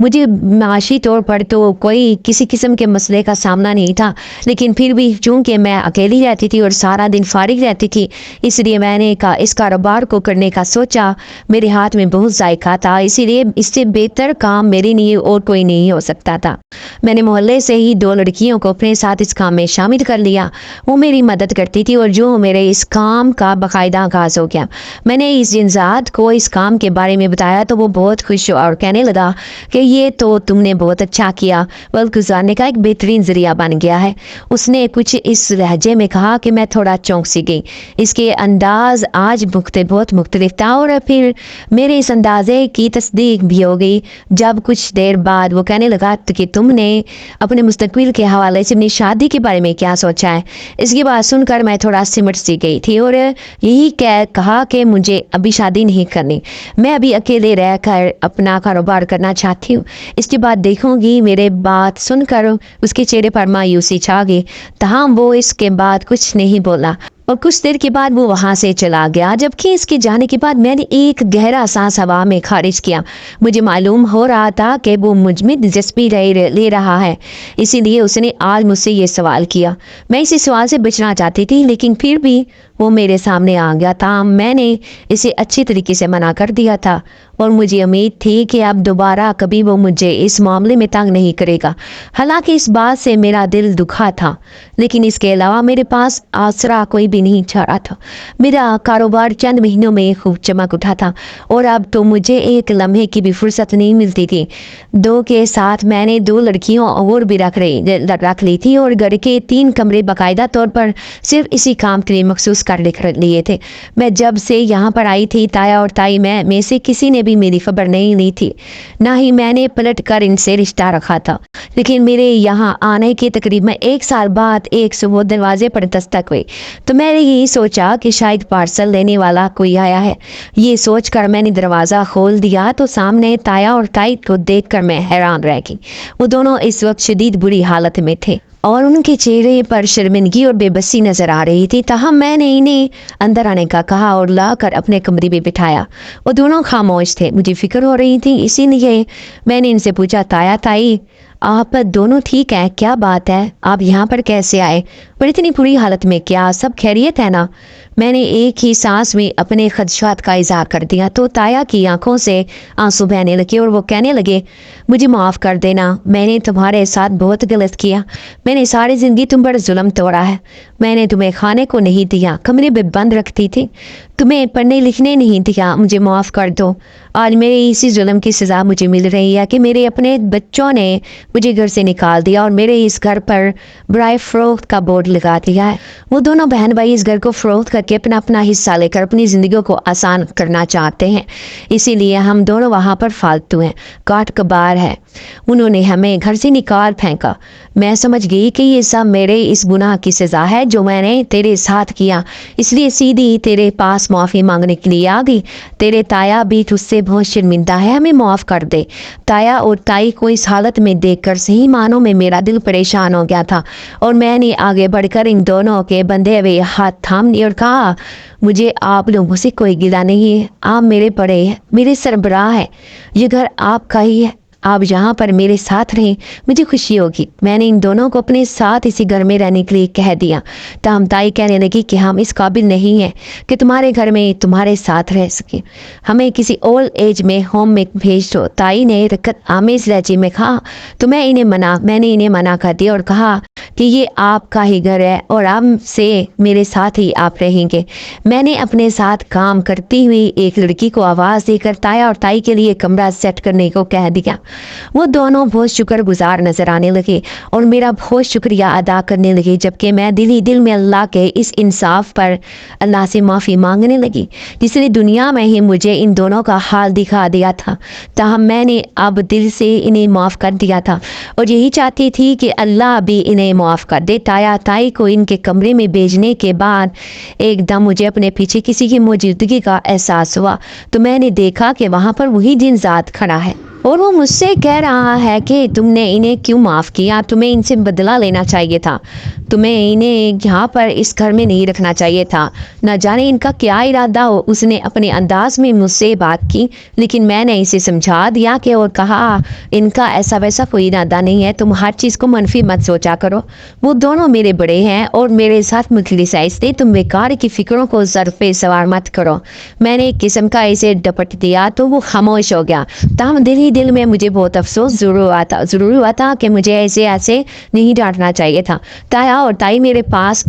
मुझे माशी तौर पर तो कोई किसी किस्म के मसले का सामना नहीं था, लेकिन फिर भी चूंकि मैं अकेली रहती थी और सारा दिन फारिग रहती थी, इसलिए मैंने इस कारोबार को करने का सोचा। मेरे हाथ में बहुत जायका था, इसीलिए इससे बेहतर काम मेरे लिए और कोई नहीं हो सकता था। मैंने मोहल्ले से ही 2 लड़कियों को अपने साथ इस काम में शामिल कर लिया। वो मेरी मदद करती थी और जो मेरे इस काम का बाकायदा आगाज हो गया। मैंने इस जिनजाद को इस काम के बारे में बताया तो वो बहुत खुश हुआ और कहने लगा कि ये तो तुमने बहुत अच्छा किया, वक्त गुजारने का एक बेहतरीन जरिया बन गया है। उसने कुछ इस लहजे में कहा कि मैं थोड़ा चौंक सी गई। इसके अंदाज आज बहुत मुख्तलिफ था और फिर मेरे इस अंदाजे की तस्दीक भी हो गई जब कुछ देर बाद वो कहने लगा कि तुमने अपने मुस्तकबिल के हवाले से अपनी शादी के बारे में क्या सोचा है। इसकी बात सुनकर मैं थोड़ा सिमट सी गई थी और यही कहा कि मुझे अभी शादी नहीं करनी, मैं अभी अकेले रहकर अपना कारोबार करना चाहती हूँ। इसके बाद देखूंगी। मेरे बात सुनकर उसके चेहरे पर मायूसी छा गई, तहम वो इसके बाद कुछ नहीं बोला और कुछ देर के बाद वो वहाँ से चला गया। जबकि इसके जाने के बाद मैंने एक गहरा सांस हवा में खारिज किया। मुझे मालूम हो रहा था कि वो मुझ में दिलचस्पी ले रहा है, इसीलिए उसने आज मुझसे ये सवाल किया। मैं इसी सवाल से बचना चाहती थी, लेकिन फिर भी वो मेरे सामने आ गया था। मैंने इसे अच्छी तरीके से मना कर दिया था और मुझे उम्मीद थी कि अब दोबारा कभी वो मुझे इस मामले में तंग नहीं करेगा। हालांकि इस बात से मेरा दिल दुखा था, लेकिन इसके अलावा मेरे पास आसरा कोई भी नहीं छा रहा था। मेरा कारोबार चंद महीनों में खूब चमक उठा था और अब तो मुझे एक लम्हे की भी फुर्सत नहीं मिलती थी। 2 के साथ मैंने 2 लड़कियों और भी रख ली थी और घर के 3 कमरे बाकायदा तौर पर सिर्फ इसी काम के लिए मखसूस कर लिए थे। मैं जब से यहाँ पर आई थी ताया और ताई में से किसी ने भी मेरी खबर नहीं ली थी, ना ही मैंने पलट कर इनसे रिश्ता रखा था। लेकिन मेरे यहाँ आने के तकरीबन 1 साल बाद एक सुबह दरवाजे पर दस्तक हुई तो मैंने यही सोचा कि शायद पार्सल लेने वाला कोई आया है। ये सोचकर मैंने दरवाज़ा खोल दिया तो सामने ताया और ताई को देखकर मैं हैरान रह गई। वो दोनों इस वक्त शदीद बुरी हालत में थे और उनके चेहरे पर शर्मिंदगी और बेबसी नजर आ रही थी। तहम मैंने इन्हें अंदर आने का कहा और लाकर अपने कमरे में बिठाया। वो दोनों खामोश थे। मुझे फिक्र हो रही थी, इसीलिए मैंने इनसे पूछा, ताया ताई आप दोनों ठीक हैं? क्या बात है, आप यहाँ पर कैसे आए? पर इतनी बुरी हालत में, क्या सब खैरियत है ना? मैंने एक ही सांस में अपने खदशात का इजहार कर दिया तो ताया की आंखों से आंसू बहने लगे और वो कहने लगे, मुझे माफ़ कर देना, मैंने तुम्हारे साथ बहुत गलत किया। मैंने सारी ज़िंदगी तुम पर जुल्म तोड़ा है। मैंने तुम्हें खाने को नहीं दिया, कमरे में बंद रखती थी, तुम्हें पढ़ने लिखने नहीं दिया। मुझे माफ़ कर दो। आज मेरे इसी जुल्म की सज़ा मुझे मिल रही है कि मेरे अपने बच्चों ने मुझे घर से निकाल दिया और मेरे इस घर पर बराए फ़रोख्त का बोर्ड लगा दिया है। वो दोनों बहन भाई इस घर को फ़रोख्त करके अपना अपना हिस्सा लेकर अपनी ज़िंदगी को आसान करना चाहते हैं, इसीलिए हम दोनों वहाँ पर फालतू हैं, काट कबार है। उन्होंने हमें घर से निकाल फेंका। मैं समझ गई कि ये सब मेरे इस गुनाह की सज़ा है जो मैंने तेरे साथ किया, इसलिए सीधी तेरे पास माफ़ी मांगने के लिए आ गई। तेरे ताया भी तुझसे बहुत शर्मिंदा है, हमें माफ़ कर दे। ताया और ताई को इस हालत में देखकर सही मानों में मेरा दिल परेशान हो गया था और मैंने आगे बढ़कर इन दोनों के बंधे हुए हाथ थाम लिए और कहा, मुझे आप लोगों से कोई गिला नहीं है, आप मेरे बड़े हैं, मेरे सरबराह हैं, ये घर आपका ही है, आप यहाँ पर मेरे साथ रहें, मुझे खुशी होगी। मैंने इन दोनों को अपने साथ इसी घर में रहने के लिए कह दिया। तहम ताई कहने लगी कि हम इस काबिल नहीं हैं कि तुम्हारे घर में तुम्हारे साथ रह सके, हमें किसी ओल्ड एज में होम में भेज दो। ताई ने रकत आमेज लहजे में कहा तो मैंने इन्हें मना कर दिया और कहा कि ये आपका ही घर है और अब से मेरे साथ ही आप रहेंगे। मैंने अपने साथ काम करती हुई एक लड़की को आवाज़ देकर ताया और ताई के लिए कमरा सेट करने को कह दिया। वो दोनों बहुत शुक्रगुजार नजर आने लगे और मेरा बहुत शुक्रिया अदा करने लगे, जबकि मैं दिल ही दिल में अल्लाह के इस इंसाफ पर अल्लाह से माफ़ी मांगने लगी जिसने दुनिया में ही मुझे इन दोनों का हाल दिखा दिया था। ताहम मैंने अब दिल से इन्हें माफ़ कर दिया था और यही चाहती थी कि अल्लाह भी इन्हें माफ़ कर दे। ताया ताई को इनके कमरे में भेजने के बाद एकदम मुझे अपने पीछे किसी की मौजूदगी का एहसास हुआ तो मैंने देखा कि वहाँ पर वही जिनजात खड़ा है और वो मुझसे कह रहा है कि तुमने इन्हें क्यों माफ़ किया, तुम्हें इनसे बदला लेना चाहिए था, तुम्हें इन्हें यहाँ पर इस घर में नहीं रखना चाहिए था। न जाने इनका क्या इरादा हो। उसने अपने अंदाज में मुझसे बात की लेकिन मैंने इसे समझा दिया कि और कहा इनका ऐसा वैसा कोई इरादा नहीं है, तुम हर चीज़ को मनफी मत सोचा करो। वो दोनों मेरे बड़े हैं और मेरे साथ मुखलिस है, इसलिए तुम बेकार की फिक्रों को ज़रफ़े सवार मत करो। मैंने एक किस्म का इसे डपट दिया तो वो खामोश हो गया। ताहम दिल में मुझे बहुत अफसोस ज़रूर हुआ था कि मुझे ऐसे नहीं डांटना चाहिए था। ताया और ताई मेरे पास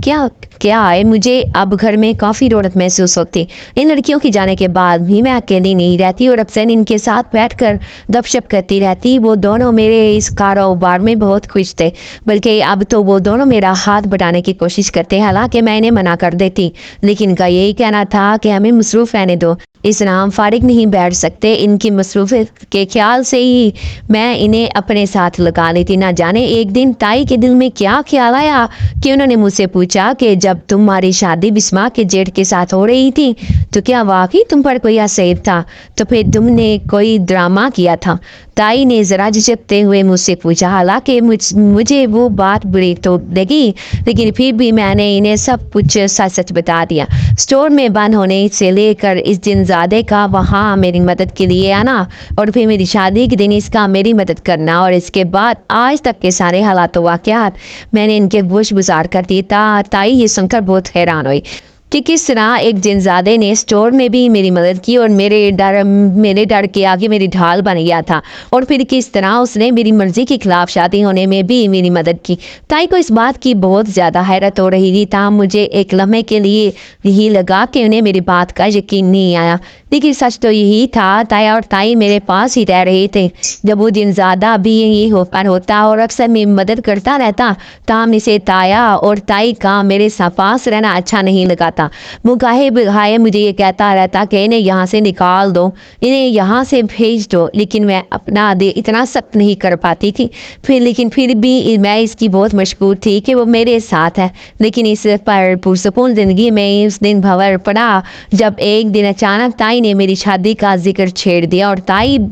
क्या आए। मुझे अब घर में काफ़ी रौनक महसूस होती। इन लड़कियों की जाने के बाद भी मैं अकेली नहीं रहती और अक्सर इनके साथ बैठकर गपशप करती रहती। वो दोनों मेरे इस कारोबार में बहुत खुश थे, बल्कि अब तो वो दोनों मेरा हाथ बटाने की कोशिश करते, हालांकि मैं इन्हें मना कर देती, लेकिन इनका यही कहना था कि हमें मसरूफ़ रहने दो, इस नाम फारिग नहीं बैठ सकते। इनकी मसरूफ़ियत के ख्याल से ही मैं इन्हें अपने साथ लगा लेती। ना जाने एक दिन ताई के दिल में क्या ख्याल आया कि उन्होंने मुझसे पूछा कि जब तुम्हारी शादी बिस्मा के जेठ के साथ हो रही थी तो क्या वाकई तुम पर कोई असर था, तो फिर तुमने कोई ड्रामा किया था। ताई ने ज़रा झिझकते हुए मुझसे पूछा, हालांकि मुझे वो बात बुरी तो लगी, लेकिन फिर भी मैंने इन्हें सब कुछ सच बता दिया। स्टोर में बंद होने से लेकर इस दिन ज़्यादा का वहाँ मेरी मदद के लिए आना और फिर मेरी शादी के दिन इसका मेरी मदद करना और इसके बाद आज तक के सारे हालात वाक़यात मैंने इनके गोश गुजार कर दिए। ताई ये सुनकर बहुत हैरान हुई कि किस तरह एक जिनजादे ने स्टोर में भी मेरी मदद की और मेरे डर के आगे मेरी ढाल बन गया था, और फिर किस तरह उसने मेरी मर्जी के खिलाफ शादी होने में भी मेरी मदद की। ताई को इस बात की बहुत ज़्यादा हैरत हो रही थी। ताहम मुझे एक लम्हे के लिए यही लगा कि उन्हें मेरी बात का यकीन नहीं आया, लेकिन सच तो यही था। ताया और ताई मेरे पास ही रह रहे थे जब वो जिनजादा भी यही होता और अक्सर मेरी मदद करता रहता। ताहम इसे ताया और ताई का मेरे पास रहना अच्छा नहीं लगाता। تھا. وہ گاہے بگاہے مجھے یہ کہتا رہتا کہ انہیں یہاں سے نکال دو, انہیں یہاں سے بھیج دو, لیکن میں اپنا اتنا سخت نہیں کر پاتی تھی. لیکن پھر بھی میں اس کی بہت مشکور تھی کہ وہ میرے ساتھ ہے. لیکن اس پر پرسکون زندگی میں اس دن بھور پڑا جب ایک دن اچانک تائی نے میری شادی کا ذکر چھیڑ دیا, اور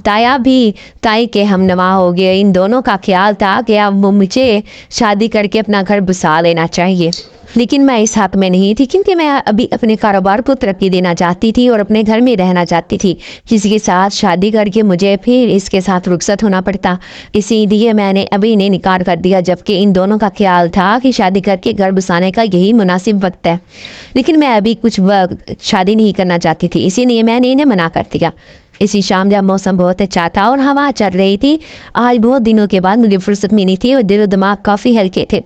تایا بھی تائی کے ہم نوا ہو گئے. ان دونوں کا خیال تھا کہ اب وہ مجھے شادی کر کے اپنا گھر بسا لینا چاہیے, لیکن میں اس حق میں نہیں تھی کیونکہ میں ابھی اپنے کاروبار کو ترقی دینا چاہتی تھی اور اپنے گھر میں رہنا چاہتی تھی. کسی کے ساتھ شادی کر کے مجھے پھر اس کے ساتھ رخصت ہونا پڑتا, اسی لیے میں نے ابھی انہیں انکار کر دیا, جبکہ ان دونوں کا خیال تھا کہ شادی کر کے گھر بسانے کا یہی مناسب وقت ہے. لیکن میں ابھی کچھ وقت شادی نہیں کرنا چاہتی تھی, اسی لیے میں نے انہیں منع کر دیا. اسی شام جب موسم بہت اچھا تھا اور ہوا چل رہی تھی, آج بہت دنوں کے بعد مجھے فرصت ملی تھی اور دل و دماغ کافی ہلکے تھے,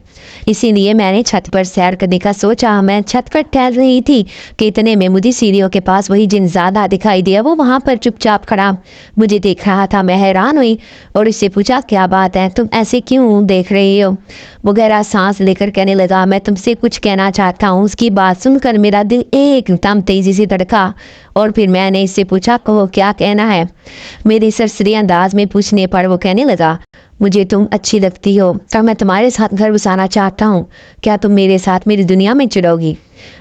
اسی لیے میں نے چھت پر سیر کرنے کا سوچا. میں چھت پر ٹہل رہی تھی کہ اتنے میں مجھے سیڑھیوں کے پاس وہی جنزادہ دکھائی دیا. وہ وہاں پر چپ چاپ کھڑا مجھے دیکھ رہا تھا. میں حیران ہوئی اور اس سے پوچھا, کیا بات ہے, تم ایسے کیوں دیکھ رہی ہو؟ وہ گہرا سانس لے کر کہنے لگا, میں تم سے کچھ کہنا چاہتا ہوں. اس کی بات سن کر میرا دل ایک دم تیزی سے دھڑکا, اور پھر میں نے اس سے پوچھا, کہو کیا کہنا ہے. میری سرسری انداز میں پوچھنے پر وہ کہنے لگا, مجھے تم اچھی لگتی ہو تو میں تمہارے ساتھ گھر بسانا چاہتا ہوں, کیا تم میرے ساتھ میری دنیا میں چلو گی؟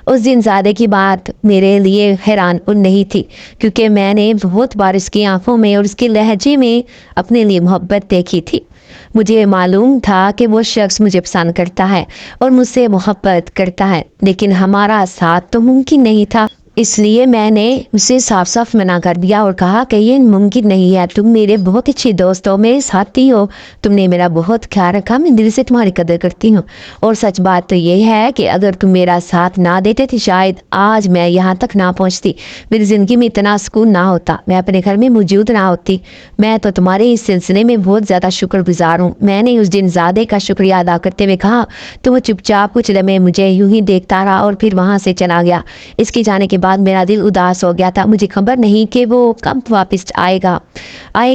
اس دن زادے کی بات میرے لیے حیران کن نہیں تھی, کیونکہ میں نے بہت بار اس کی آنکھوں میں اور اس کے لہجے میں اپنے لیے محبت دیکھی تھی. مجھے معلوم تھا کہ وہ شخص مجھے پسند کرتا ہے اور مجھ سے محبت کرتا ہے, لیکن ہمارا ساتھ تو ممکن نہیں تھا. اس لیے میں نے اسے صاف صاف منع کر دیا اور کہا کہ یہ ممکن نہیں ہے, تم میرے بہت اچھے دوست ہو, میرے ساتھی ہو, تم نے میرا بہت خیال رکھا, میں دل سے تمہاری قدر کرتی ہوں. اور سچ بات تو یہ ہے کہ اگر تم میرا ساتھ نہ دیتے تھے شاید آج میں یہاں تک نہ پہنچتی, میری زندگی میں اتنا سکون نہ ہوتا, میں اپنے گھر میں موجود نہ ہوتی. میں تو تمہارے اس سلسلے میں بہت زیادہ شکر گزار ہوں. میں نے اس دن زادے کا شکریہ ادا کرتے ہوئے کہا تو وہ چپ چاپ کچھ لمحے مجھے یوں ہی دیکھتا رہا اور پھر وہاں سے چلا گیا. اس کے جانے کے بعد میرا دل اداس ہو گیا تھا. مجھے خبر نہیں کہ وہ کب واپس آئے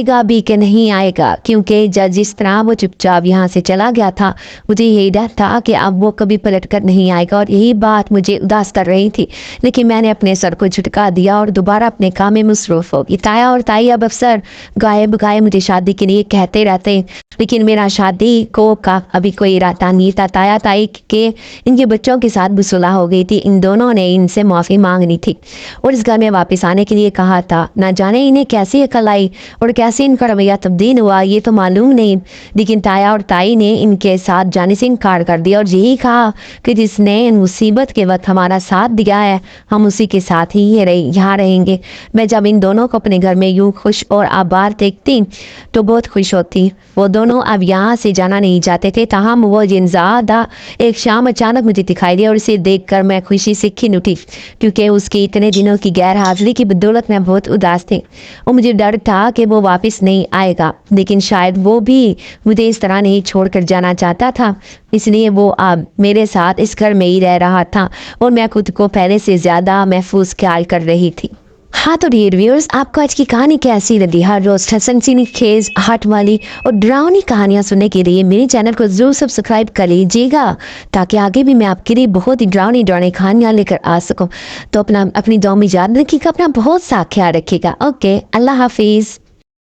گا بھی کہ نہیں آئے گا, کیونکہ جس طرح وہ چپ چاپ یہاں سے چلا گیا تھا مجھے یہی ڈر تھا کہ اب وہ کبھی پلٹ کر نہیں آئے گا, اور یہی بات مجھے اداس کر رہی تھی. لیکن میں نے اپنے سر کو جھٹکا دیا اور دوبارہ اپنے کام میں مصروف ہو گئی. تایا اور تائی اب افسر گائے بگائے مجھے شادی کے لیے کہتے رہتے, لیکن میرا شادی کو کا ابھی کوئی ارادہ نہیں تھا. تایا تائی کے ان کے بچوں کے ساتھ بھی صلح ہو گئی تھی. ان دونوں نے ان سے معافی مانگنی تھی اور اس گھر میں واپس آنے کے لیے کہا تھا. نہ جانے انہیں کیسی عقل آئی اور کیسے ان کا رویہ تبدیل ہوا یہ تو معلوم نہیں, لیکن تایا اور تائی نے ان کے ساتھ جانے سے انکار کر دیا اور یہی کہا کہ جس نے مصیبت کے وقت ہمارا ساتھ دیا ہے ہم اسی کے ساتھ ہی یہاں رہیں گے. میں جب ان دونوں کو اپنے گھر میں یوں خوش اور آباد دیکھتی تو بہت خوش ہوتی. وہ دونوں اب یہاں سے جانا نہیں چاہتے تھے, تاہم وہ جنزادہ ایک شام اچانک مجھے دکھائی دیا اور اسے دیکھ کر میں خوشی سے کھن اٹھی, کیونکہ اس کی اتنے دنوں کی غیر حاضری کی بدولت میں بہت اداس تھی اور مجھے ڈر تھا کہ وہ واپس نہیں آئے گا. لیکن شاید وہ بھی مجھے اس طرح نہیں چھوڑ کر جانا چاہتا تھا, اس لیے وہ اب میرے ساتھ اس گھر میں ہی رہ رہا تھا اور میں خود کو پہلے سے زیادہ محفوظ خیال کر رہی تھی. ہاں تو ڈیئر ویورز, آپ کو آج کی کہانی کیسی لگی؟ ہر روز حسن خیز ہارٹ والی اور ڈراؤنی کہانیاں سننے کے لیے میرے چینل کو ضرور سبسکرائب کر لیجیے گا, تاکہ آگے بھی میں آپ کے لیے بہت ہی ڈراؤنی کہانیاں لے کر آ سکوں. تو اپنی دعاؤں میں یاد رکھیے گا, اپنا بہت سا خیال رکھیے گا. اوکے, اللہ حافظ.